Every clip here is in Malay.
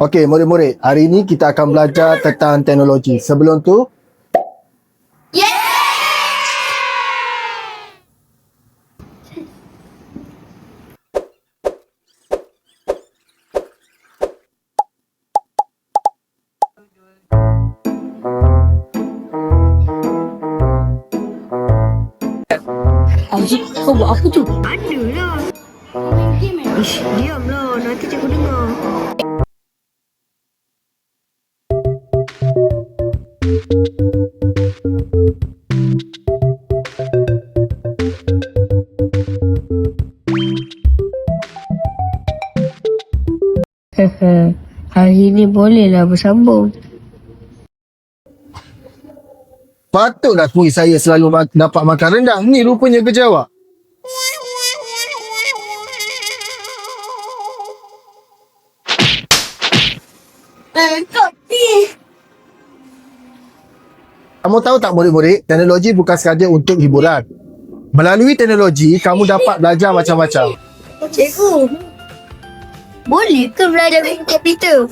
Okey, murid-murid. Hari ini kita akan belajar tentang teknologi. Sebelum tu, Aziz, kau buat apa tu? Adalah. Ish, diamlah. Nanti cikgu dengar. Hari ni bolehlah bersambung. patutlah kuis saya selalu dapat makan rendang. Ni rupanya kerja awak. Kamu tahu tak murid-murid, teknologi bukan sekadar untuk hiburan. Melalui teknologi, kamu dapat belajar macam-macam. Cikgu, boleh ke belajar dengan komputer?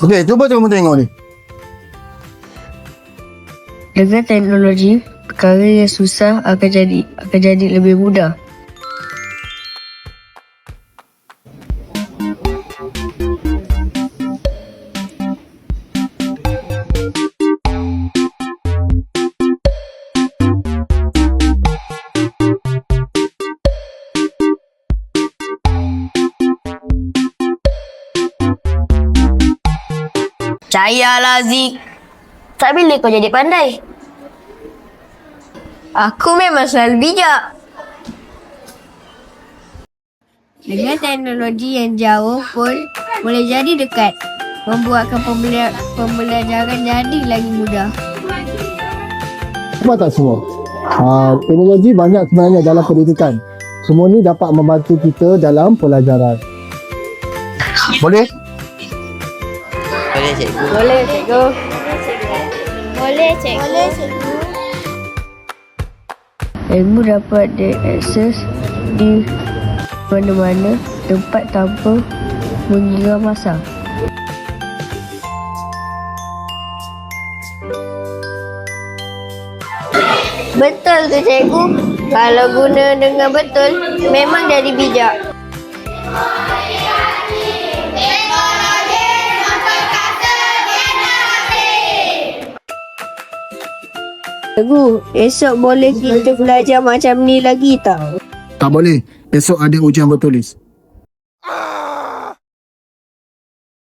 Okey, cuba kamu tengok ni. Dengan teknologi, perkara yang susah akan jadi lebih mudah. Percayalah Zik. Tak bila kau jadi pandai. Aku memang selalu bijak. Dengan teknologi yang jauh pun boleh jadi dekat. Membuatkan pembelajaran jadi lagi mudah. Nampak tak semua? Teknologi banyak sebenarnya dalam pendidikan. Semua ni dapat membantu kita dalam pelajaran. Boleh? Boleh cikgu. Boleh, cikgu. Boleh cikgu. Ilmu dapat diakses di mana-mana tempat tanpa mengira masa. Betul tu cikgu. Kalau guna dengan betul, memang jadi bijak. Cikgu, esok boleh kita belajar macam ni lagi tak? Tak boleh. Esok ada ujian bertulis.